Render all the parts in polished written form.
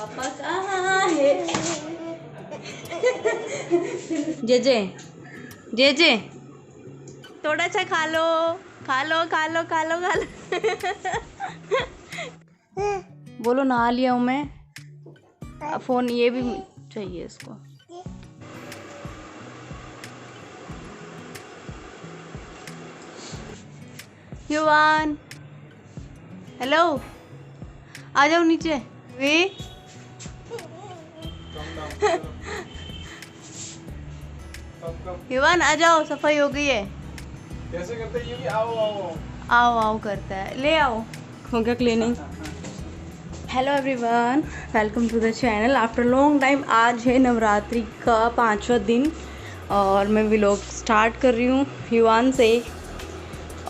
पापा कहाँ है? जे जे थोड़ा सा खा लो खा लो खा लो खा लो खा लो। बोलो नहा लिया हूँ मैं। फोन ये भी चाहिए इसको। युवान हेलो आ जाओ नीचे। वे युवान आ जाओ, सफाई हो गई है। कैसे करते हैं ये भी? आओ आओ आओ आओ करता है, ले आओ। हो गया cleaning. Hello everyone, welcome to the channel. After long time आज है नवरात्रि का 5वां दिन और मैं व्लॉग स्टार्ट कर रही हूँ युवान से।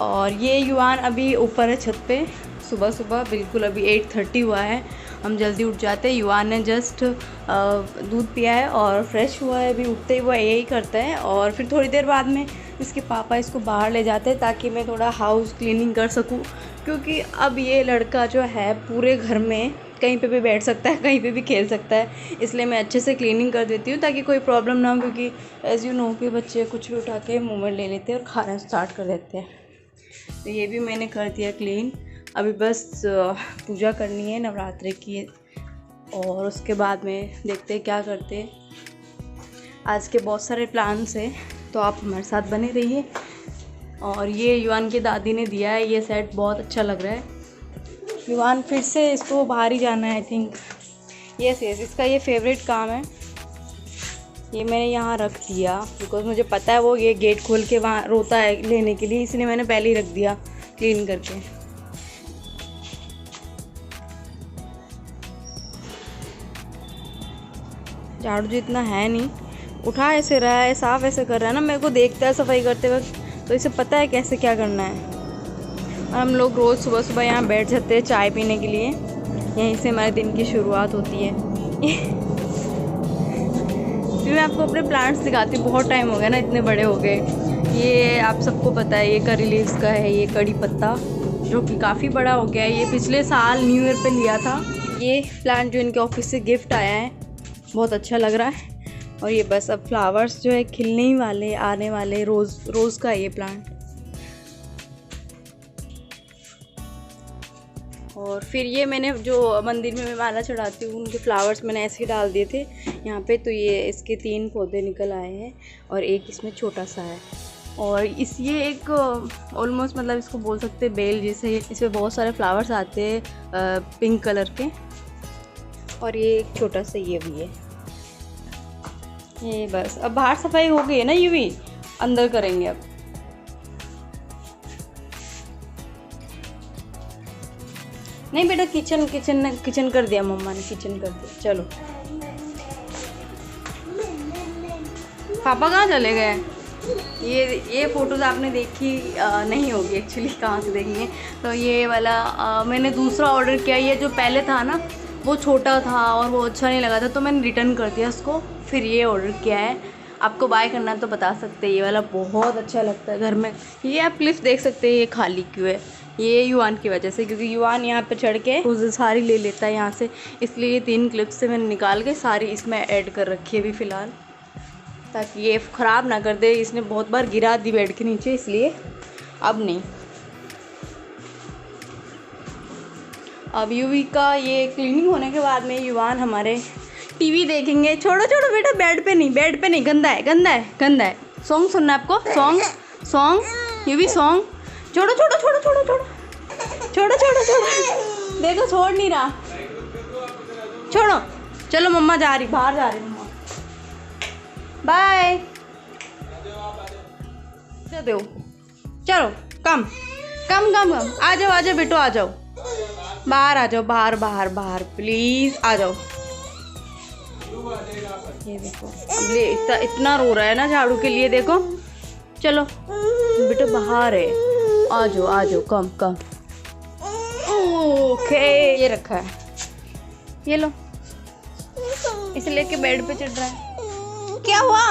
और ये युवान अभी ऊपर है छत पे। सुबह सुबह बिल्कुल अभी 8:30 हुआ है, हम जल्दी उठ जाते हैं। युवान ने जस्ट दूध पिया है और फ्रेश हुआ है। अभी उठते ही वो यही करता है और फिर थोड़ी देर बाद में इसके पापा इसको बाहर ले जाते हैं ताकि मैं थोड़ा हाउस क्लीनिंग कर सकूं, क्योंकि अब ये लड़का जो है पूरे घर में कहीं पे भी बैठ सकता है, कहीं पे भी खेल सकता है। इसलिए मैं अच्छे से क्लीनिंग कर देती हूँ ताकि कोई प्रॉब्लम ना हो, क्योंकि एज़ यू नो कि बच्चे कुछ भी उठा के मुँह में ले लेते हैं और खाना स्टार्ट कर देते हैं। तो ये भी मैंने कर दिया क्लीन। अभी बस पूजा करनी है नवरात्रि की और उसके बाद में देखते हैं क्या करते हैं। आज के बहुत सारे प्लान्स हैं तो आप हमारे साथ बने रहिए। और ये युवान की दादी ने दिया है, ये सेट बहुत अच्छा लग रहा है। युवान फिर से इसको बाहर ही जाना है आई थिंक। यस इसका ये फेवरेट काम है। ये मैंने यहाँ रख दिया बिकॉज मुझे पता है वो ये गेट खोल के वहाँ रोता है लेने के लिए, इसलिए मैंने पहले ही रख दिया क्लीन करके। झाड़ू जितना है नहीं, उठा ऐसे रहा है, साफ ऐसे कर रहा है ना। मेरे को देखता है सफाई करते वक्त तो इसे पता है कैसे क्या करना है। और हम लोग रोज़ सुबह सुबह यहाँ बैठ जाते हैं चाय पीने के लिए। यहीं से हमारे दिन की शुरुआत होती है। फिर मैं आपको अपने प्लांट्स दिखाती हूँ। बहुत टाइम हो गया ना, इतने बड़े हो गए। ये आप सबको पता है, ये करी लीव्स का है, ये कड़ी पत्ता जो कि काफ़ी बड़ा हो गया है। ये पिछले साल न्यू ईयर पे लिया था। ये प्लांट जो इनके ऑफिस से गिफ्ट आया है, बहुत अच्छा लग रहा है। और ये बस अब फ्लावर्स जो है खिलने ही वाले, आने वाले। रोज़ का है ये प्लांट। और फिर ये मैंने जो मंदिर में मैं माला चढ़ाती हूँ उनके फ्लावर्स मैंने ऐसे ही डाल दिए थे यहाँ पे। तो ये इसके 3 पौधे निकल आए हैं और एक इसमें छोटा सा है। और ये एक ऑलमोस्ट मतलब इसको बोल सकते हैं बेल जैसे। इसमें बहुत सारे फ्लावर्स आते हैं पिंक कलर के। और ये एक छोटा सा ये भी है। ये बस अब बाहर सफाई हो गई है ना, ये भी अंदर करेंगे अब। नहीं बेटा, किचन कर दिया मम्मा ने, किचन कर दिया। चलो पापा कहाँ चले गए? ये फ़ोटोज़ आपने देखी नहीं होगी एक्चुअली, कहाँ से देखेंगे। तो ये वाला मैंने दूसरा ऑर्डर किया। ये जो पहले था ना वो छोटा था और वो अच्छा नहीं लगा था तो मैंने रिटर्न कर दिया उसको। फिर ये ऑर्डर किया है। आपको बाय करना तो बता सकते हैं। ये वाला बहुत अच्छा लगता है घर में। ये आप क्लिप देख सकते हैं, ये खाली क्यों है? ये युवान की वजह से, क्योंकि युवान यहाँ पे चढ़ के उसे सारी ले लेता है यहाँ से। इसलिए ये 3 क्लिप्स से मैंने निकाल के सारी इसमें ऐड कर रखी है अभी फ़िलहाल, ताकि ये ख़राब ना कर दे। इसने बहुत बार गिरा दी बेड के नीचे, इसलिए अब नहीं। अब यूवी का ये क्लीनिंग होने के बाद में युवान हमारे टीवी देखेंगे। छोड़ो बेटा, बेड पे नहीं, गंदा है। सॉन्ग सुनना है आपको? Song UV song. छोड़ो। देखो छोड़ नहीं रहा। छोड़ो। चलो मम्मा बाहर जा रही मम्मा। बाय। दो चलो कम आ जाओ बेटो, आ जाओ बाहर, आ जाओ बाहर प्लीज़ आ जाओ। ये देखो अब इतना रो रहा है ना झाड़ू के लिए, देखो। चलो बेटो बाहर है, आ जाओ कम। ओके ये रखा है, ये लो। इसे लेके बेड पे चढ़ रहा है। क्या हुआ?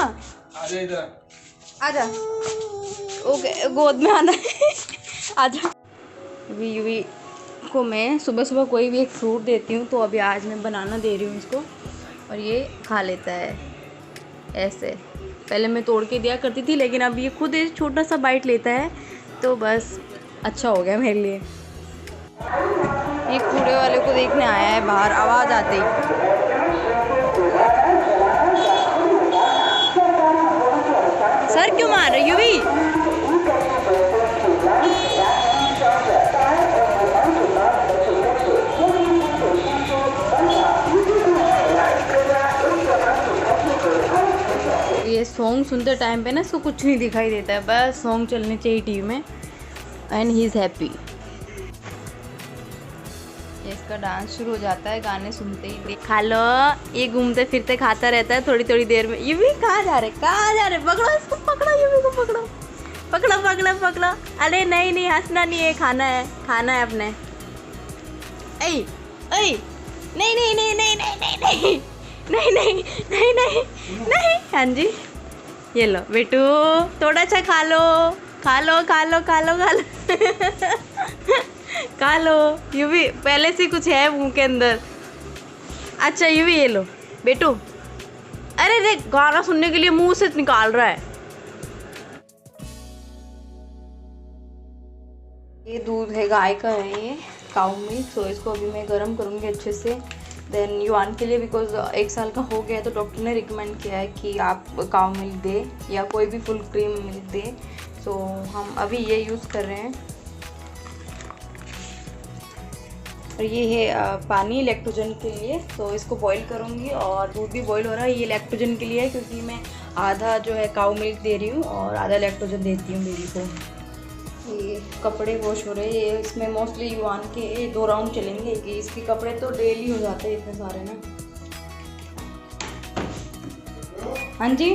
आजा ओके, गोद में आना है। आजा। यूवी को मैं सुबह सुबह कोई भी एक फ्रूट देती हूँ, तो अभी आज मैं बनाना दे रही हूँ इसको, और ये खा लेता है ऐसे। पहले मैं तोड़ के दिया करती थी, लेकिन अब ये खुद एक छोटा सा बाइट लेता है, तो बस अच्छा हो गया मेरे लिए। ये कूड़े वाले को देखने आया है बाहर, आवाज़ आते ही। सर क्यों मार रही युवी? ये सॉन्ग सुनते टाइम पे ना इसको कुछ नहीं दिखाई देता है, बस सॉन्ग चलने चाहिए टीवी में एंड ही इज़ हैप्पी। इसका डांस शुरू हो जाता है गाने सुनते ही। खा लो, ये घूमते फिरते खाता रहता है थोड़ी थोड़ी देर में। ये भी कहाँ जा रहे पकड़ो इसको, पकड़ो ये भी को पकड़ो, पकड़ो पकड़ो पकड़ो। अरे नहीं नहीं, हंसना नहीं है, खाना है, खाना है अपने। ऐ ऐ नहीं नहीं नहीं नहीं नहीं नहीं नहीं नहीं नहीं नहीं नहीं नहीं। हाँ जी, ये लो बेटू, थोड़ा सा खा लो खा लो खा लो खा लो खा लो खा लो। यू भी पहले से कुछ है मुंह के अंदर। अच्छा यू भी ये लो बेटू। अरे रे, गाना सुनने के लिए मुंह से निकाल रहा है। ये दूध है गाय का है, ये काऊ मिल्क। तो इसको अभी मैं गर्म करूँगी अच्छे से। देन युवान के लिए, बिकॉज 1 साल का हो गया है, तो डॉक्टर ने रिकमेंड किया है कि आप काऊ मिल्क दे या कोई भी फुल क्रीम मिल्क दे। तो हम अभी ये यूज़ कर रहे हैं। और ये है पानी लैक्टोजन के लिए, तो इसको बॉईल करूँगी। और दूध भी बॉईल हो रहा है, ये लैक्टोजन के लिए है, क्योंकि मैं आधा जो है काऊ मिल्क दे रही हूँ और आधा लैक्टोजन देती हूँ बेबी को। ये कपड़े वॉश हो रहे हैं, ये इसमें मोस्टली युवान के 2 राउंड चलेंगे, कि इसके कपड़े तो डेली हो जाते हैं इतने सारे ना। हाँ जी,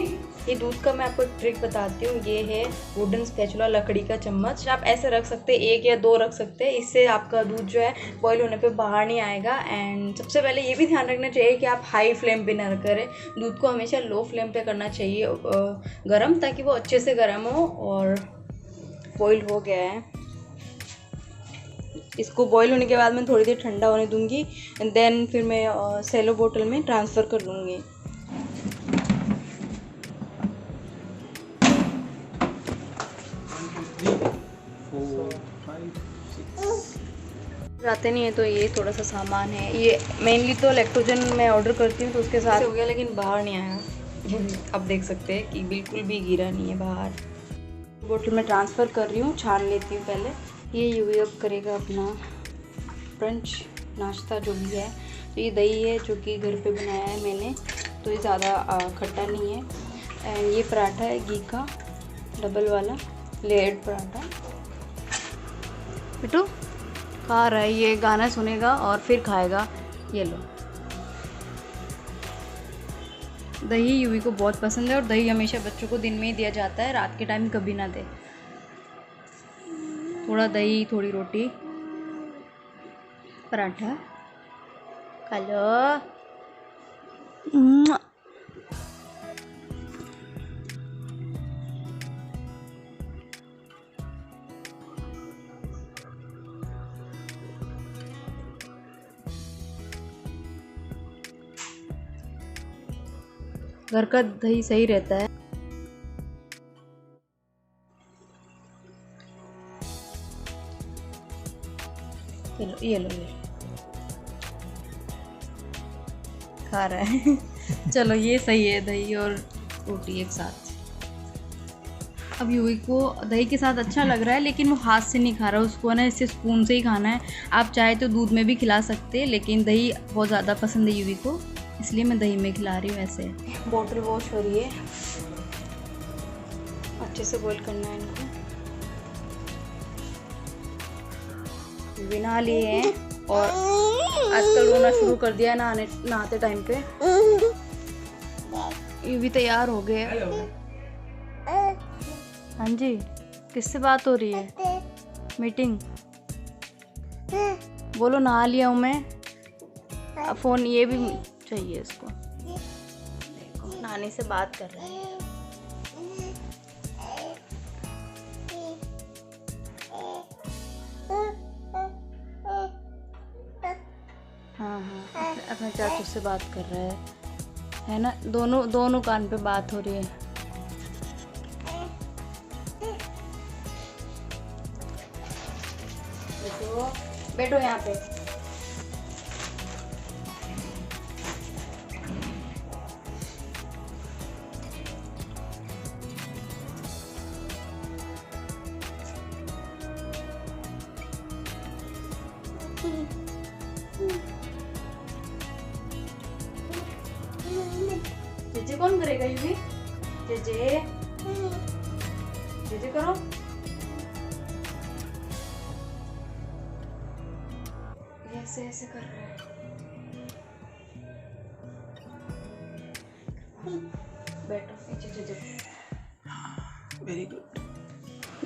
ये दूध का मैं आपको एक ट्रिक बताती हूँ। ये है वुडन स्पैचुला, लकड़ी का चम्मच। आप ऐसे रख सकते हैं, 1 या 2 रख सकते हैं, इससे आपका दूध जो है बॉईल होने पे बाहर नहीं आएगा। एंड सबसे पहले ये भी ध्यान रखना चाहिए कि आप हाई फ्लेम पे ना करें, दूध को हमेशा लो फ्लेम पे करना चाहिए गरम, ताकि वो अच्छे से गर्म हो। और बॉईल हो गया है, इसको बॉईल होने के बाद मैं थोड़ी देर ठंडा होने दूंगी, एंड देन फिर मैं सेलो बोतल में ट्रांसफ़र कर लूँगी। जाते नहीं है, तो ये थोड़ा सा सामान है। ये मेनली तो लैक्टोजन मैं ऑर्डर करती हूँ, तो उसके साथ हो गया, लेकिन बाहर नहीं आया। अब देख सकते हैं कि बिल्कुल भी गिरा नहीं है बाहर। बोतल में ट्रांसफ़र कर रही हूँ, छान लेती हूँ पहले। ये यूवी अब करेगा अपना ब्रंच नाश्ता जो भी है। तो ये दही है जो कि घर पे बनाया है मैंने, तो ये ज़्यादा खट्टा नहीं है। एंड ये पराठा है घी का, डबल वाला लेयर्ड पराठा। बेटू खा रहा है, ये गाना सुनेगा और फिर खाएगा। ये लो, दही यूवी को बहुत पसंद है, और दही हमेशा बच्चों को दिन में ही दिया जाता है, रात के टाइम कभी ना दे। थोड़ा दही, थोड़ी रोटी, पराठा खा लो। घर का दही सही रहता है। ये लो खा रहा है। चलो ये सही है, दही और रोटी एक साथ। अब यूवी को दही के साथ अच्छा लग रहा है, लेकिन वो हाथ से नहीं खा रहा, उसको ना इससे स्पून से ही खाना है। आप चाहे तो दूध में भी खिला सकते हैं, लेकिन दही बहुत ज़्यादा पसंद है यूवी को, इसलिए मैं दही में खिला रही हूँ। ऐसे बोतल वॉश हो रही है, अच्छे से बॉईल करना है इनको। यूवी नहा लिए हैं, और आजकल रोना शुरू कर दिया है नहाते टाइम पे। यूवी तैयार हो गए। हाँ जी, किससे बात हो रही है? मीटिंग बोलो, नहा लिया हूँ मैं। अब फ़ोन ये भी चाहिए इसको, देखो नानी से बात कर रहे हैं। हाँ हाँ, अपने चाचू से बात कर रहा है ना। दोनों कान पे बात हो रही है। बैठो यहाँ पे। जेजे कौन करेगा? ये जेजे जेजे करो। ऐसे ऐसे कर रहा है। बैठो जेजे। Very good.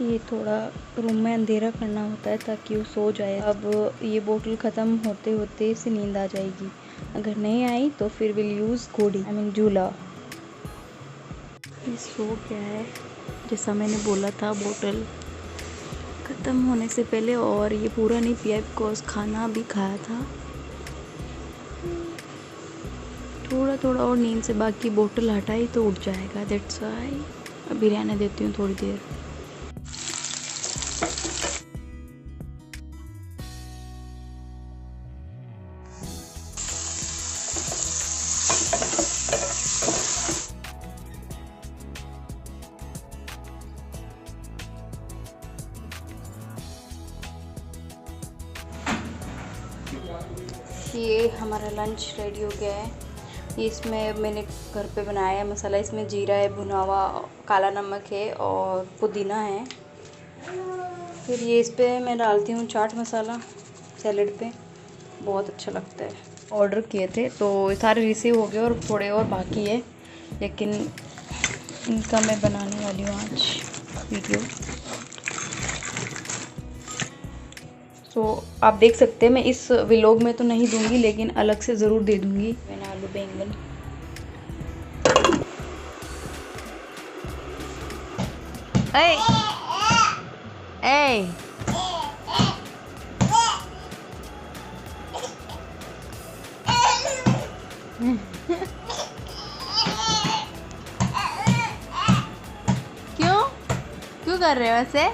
ये थोड़ा रूम में अंधेरा करना होता है ताकि वो सो जाए। अब ये बोतल ख़त्म होते होते इसे नींद आ जाएगी। अगर नहीं आई तो फिर विल यूज़ घोड़ी, आई मीन झूला। ये सो गया है जैसा मैंने बोला था, बोतल ख़त्म होने से पहले। और ये पूरा नहीं पिया बिकॉज खाना भी खाया था। थोड़ा थोड़ा और नींद से बाकी बोतल हटाई तो उठ जाएगा। दैट्स व्हाई अभी रहने देती हूँ थोड़ी देर। ये हमारा लंच रेडी हो गया है। ये इसमें मैंने घर पे बनाया है मसाला। इसमें जीरा है, भुना हुआ काला नमक है और पुदीना है। फिर ये इस पे मैं डालती हूँ चाट मसाला सैलेड पे, बहुत अच्छा लगता है। ऑर्डर किए थे तो सारे रिसीव हो गए और थोड़े और बाकी है, लेकिन इनका मैं बनाने वाली हूँ आज वीडियो। तो आप देख सकते हैं, मैं इस व्लॉग में तो नहीं दूंगी लेकिन अलग से ज़रूर दे दूंगी। मैंने आलू बैंगन, ए ए क्यों क्यों कर रहे हो ऐसे?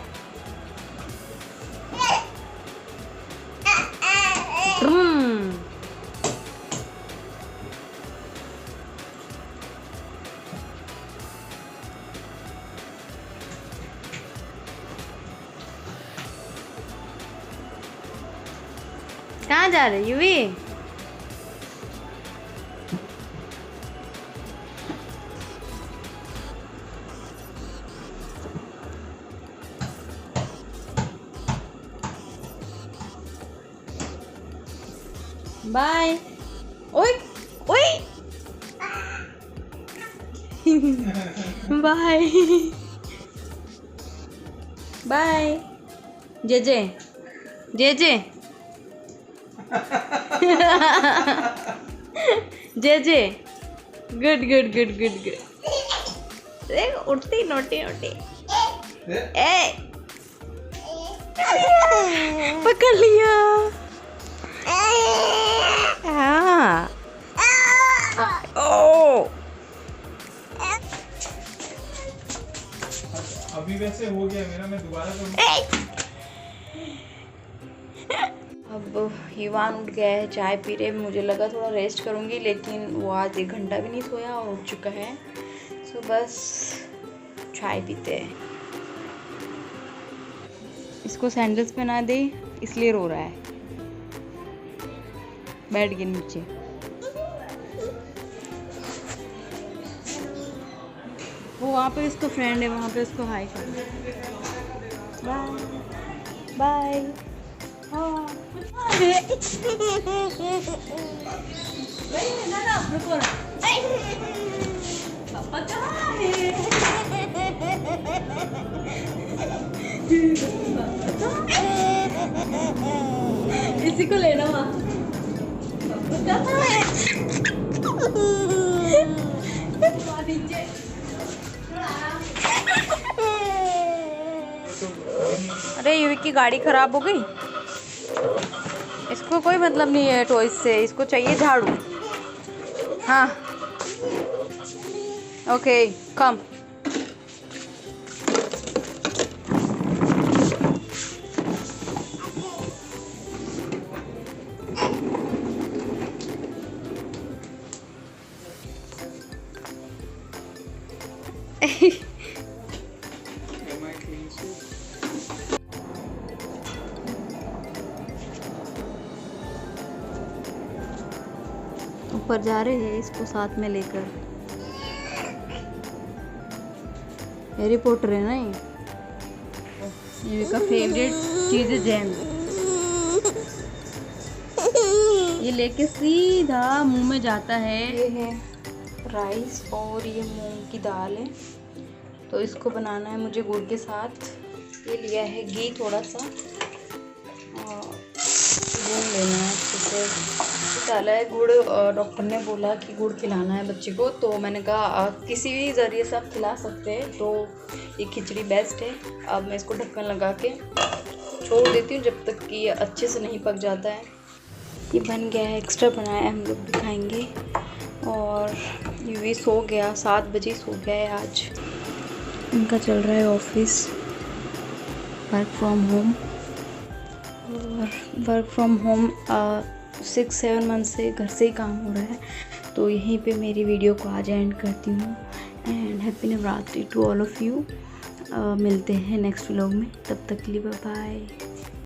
कहाँ जा रहे यूवी? बाय। ओए ओए बाय बाय। जेजे जेजे जेजे good good good good good. देख उठती नोटी नोटी। ए पकड़ लिया। हाँ ओ अभी वैसे हो गया मेरा, मैं दोबारा करूँ। अब युवान उठ गया है, चाय पी रहे। मुझे लगा थोड़ा रेस्ट करूँगी लेकिन वो आज 1 घंटा भी नहीं सोया और उठ चुका है। सो बस चाय पीते हैं। इसको सैंडल्स पहना दे इसलिए रो रहा है। बैठ गया नीचे। वो वहाँ पे उसका फ्रेंड है, वहाँ पे उसको हाई कर। Bye bye. पापा कहाँ है? इसी को लेना वहाँ। पापा कहाँ है? नीचे। अरे युवी की गाड़ी खराब हो गई। इसको कोई मतलब नहीं है टॉयज से, इसको चाहिए झाड़ू। हाँ ओके कम। ऊपर जा रहे हैं इसको साथ में लेकर। हैरी पॉटर है ना ये का फेवरेट चीज़ है जैम। ये लेके सीधा मुंह में जाता है। ये है राइस और ये मूंग की दाल है, तो इसको बनाना है मुझे गुड़ के साथ। ये लिया है घी थोड़ा सा और भून लेना है अच्छे से। डाला है गुड़, डॉक्टर ने बोला कि गुड़ खिलाना है बच्चे को, तो मैंने कहा किसी भी ज़रिए से आप खिला सकते हैं, तो ये खिचड़ी बेस्ट है। अब मैं इसको ढक्कन लगा के छोड़ देती हूँ जब तक कि ये अच्छे से नहीं पक जाता है। ये बन गया है, एक्स्ट्रा बनाया है, हम लोग भी खाएंगे। और ये भी सो गया, 7 बजे सो गया है आज। इनका चल रहा है ऑफिस, वर्क फ्रॉम होम। और वर्क फ्रॉम होम 6-7 मंथ से घर से ही काम हो रहा है। तो यहीं पे मेरी वीडियो को आज एंड करती हूँ। And happy Navratri to all of you. मिलते हैं नेक्स्ट व्लॉग में, तब तक के लिए बाय बाय।